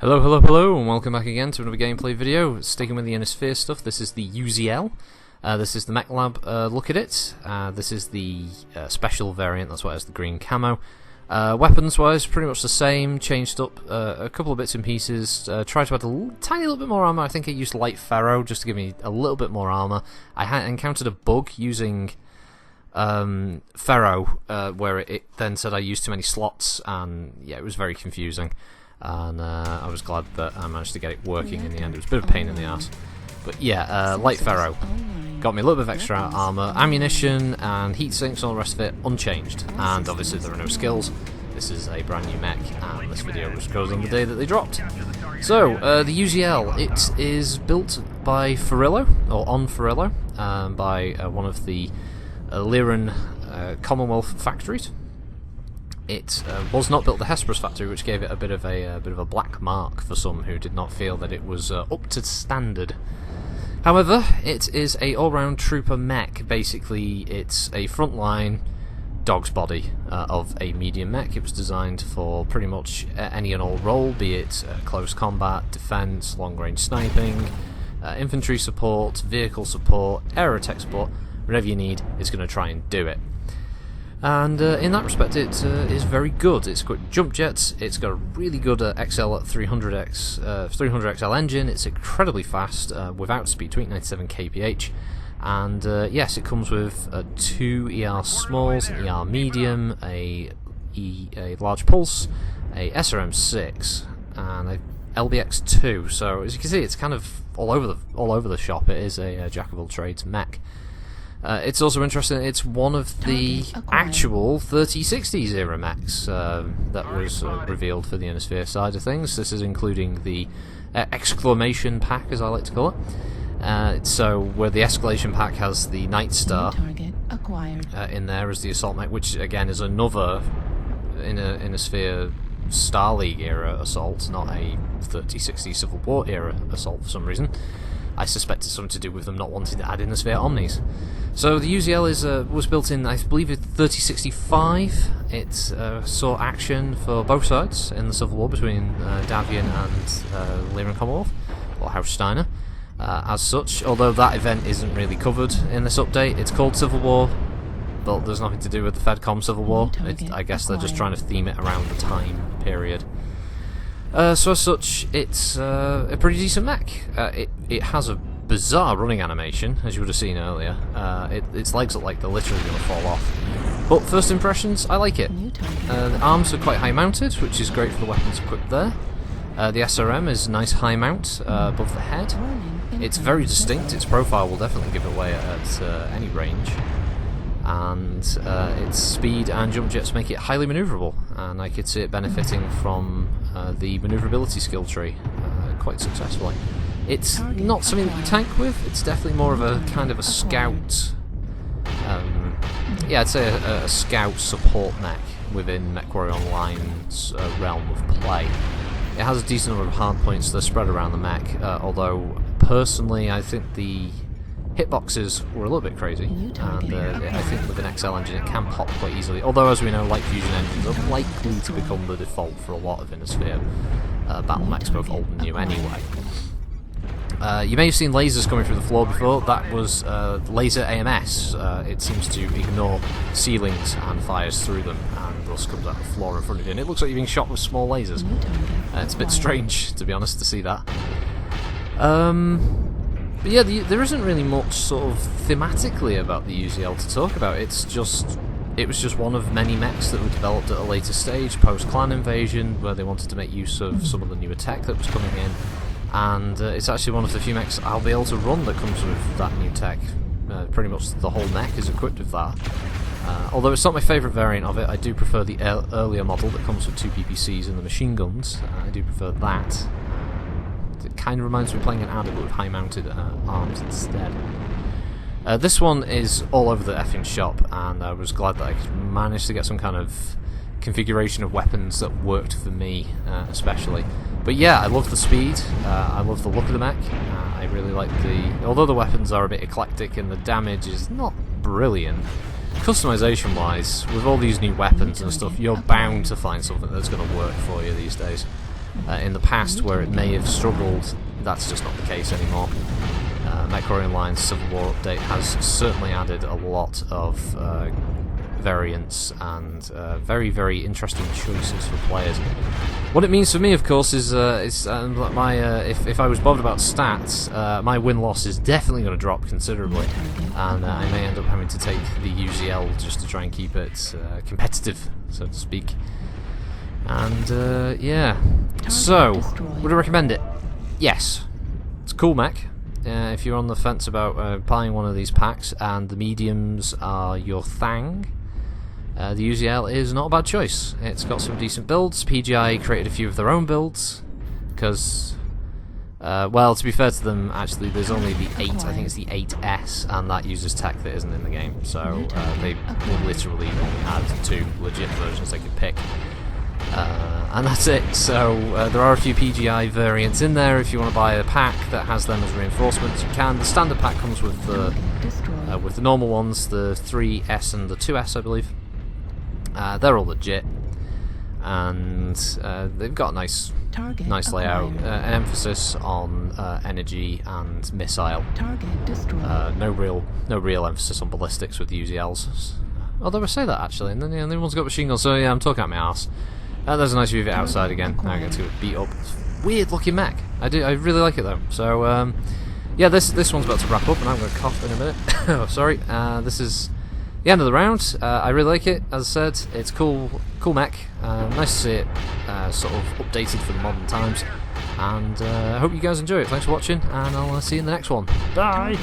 Hello, hello, hello, and welcome back again to another gameplay video. Sticking with the Inner Sphere stuff, this is the Uziel. This is the Mech Lab look at it. This is the special variant, that's why it has the green camo. Weapons-wise, pretty much the same, changed up a couple of bits and pieces. Tried to add a tiny little bit more armor. I think I used light ferro just to give me a little bit more armor. I had encountered a bug using ferro where it then said I used too many slots, and yeah, it was very confusing. And I was glad that I managed to get it working in the end. It was a bit of a pain in the ass. But yeah, light ferro got me a little bit of extra armor, ammunition, and heat sinks and all the rest of it unchanged. And obviously there are no skills. This is a brand new mech, and this video goes on the day that they dropped. So, the Uziel, it is built by Farillo, or on Farillo, by one of the Liran Commonwealth factories. It was not built at the Hesperus factory, which gave it a bit of a black mark for some who did not feel that it was up to standard. However, it is a all-round trooper mech. Basically, it's a frontline dog's body of a medium mech. It was designed for pretty much any and all role, be it close combat, defense, long-range sniping, infantry support, vehicle support, air attack support. Whatever you need, it's going to try and do it. And in that respect, it is very good. It's got jump jets. It's got a really good XL 300XL engine. It's incredibly fast without speed tweak, 97 kph. And yes, it comes with 2 ER smalls, an ER medium, a large pulse, a SRM6, and a LBX2. So as you can see, it's kind of all over the shop. It is a jack of all trades mech. It's also interesting, it's one of the actual 3060s era mechs that was revealed for the Inner Sphere side of things. This is including the exclamation pack, as I like to call it. So where the escalation pack has the Night Star in there as the assault mech, which again is another Inner Sphere Star League era assault, not a 3060 Civil War era assault for some reason. I suspect it's something to do with them not wanting to add in the Sphere Omnis. So the Uziel was built in, I believe, in 3065. It saw action for both sides in the Civil War between Davian and Liran Commonwealth, or House Steiner. As such, although that event isn't really covered in this update, it's called Civil War, but there's nothing to do with the Fedcom Civil War. I guess they're just trying to theme it around the time period. So as such, it's a pretty decent mech. It has a bizarre running animation, as you would have seen earlier. Its legs look like they're literally going to fall off. But first impressions, I like it. The arms are quite high mounted, which is great for the weapons equipped there. The SRM is a nice high mount above the head. It's very distinct. Its profile will definitely give it away at any range. And its speed and jump jets make it highly manoeuvrable, and I could see it benefiting from the manoeuvrability skill tree quite successfully. It's not something that you tank with. It's definitely more of a kind of a scout. Yeah, I'd say a scout support mech within MechWarrior Online's realm of play. It has a decent number of hard points that are spread around the mech, although personally I think the hitboxes were a little bit crazy, and I think with an XL engine it can pop quite easily, although as we know, light fusion engines are likely to become the default for a lot of Inner Sphere battlemechs, both old and new anyway. You may have seen lasers coming through the floor before. That was laser AMS. It seems to ignore ceilings and fires through them, and thus comes out the floor in front of you, and it looks like you're being shot with small lasers. It's a bit strange, to be honest, to see that. But yeah, there isn't really much sort of thematically about the Uziel to talk about. It was just one of many mechs that were developed at a later stage, post-clan invasion, where they wanted to make use of some of the newer tech that was coming in. And it's actually one of the few mechs I'll be able to run that comes with that new tech. Pretty much the whole mech is equipped with that. Although it's not my favourite variant of it, I do prefer the earlier model that comes with 2 PPCs and the machine guns. I do prefer that. It kind of reminds me of playing an adder but with high-mounted arms instead. This one is all over the effing shop, and I was glad that I managed to get some kind of configuration of weapons that worked for me, especially. But yeah, I love the speed, I love the look of the mech, I really like although the weapons are a bit eclectic and the damage is not brilliant, customization wise, with all these new weapons and stuff, you're bound to find something that's going to work for you these days. In the past, where it may have struggled, that's just not the case anymore. MechWarrior Online's Civil War update has certainly added a lot of variance and very, very interesting choices for players. What it means for me, of course, is my if I was bothered about stats, my win-loss is definitely going to drop considerably, and I may end up having to take the Uziel just to try and keep it competitive, so to speak. And yeah, so would I recommend it? Yes, it's a cool mech. If you're on the fence about buying one of these packs and the mediums are your thing, the Uziel is not a bad choice. It's got some decent builds. PGI created a few of their own builds because, well, to be fair to them, actually, there's only the 8, I think it's the 8S, and that uses tech that isn't in the game. So they literally only had 2 legit versions they could pick. And that's it. So there are a few PGI variants in there. If you want to buy a pack that has them as reinforcements, you can. The standard pack comes with the normal ones, the 3S and the 2S, I believe. They're all legit, and they've got a nice layout. An emphasis on energy and missile. No real emphasis on ballistics with the Uziels. Although I say that actually, and then the other one's got machine guns. So yeah, I'm talking out my arse. There's a nice view of it outside again. Now I get to beat up. Weird looking mech. I really like it though. So yeah, this one's about to wrap up, and I'm going to cough in a minute. Oh, sorry. This is the end of the round. I really like it. As I said, it's cool mech. Nice to see it sort of updated for the modern times. And I hope you guys enjoy it. Thanks for watching, and I'll see you in the next one. Bye.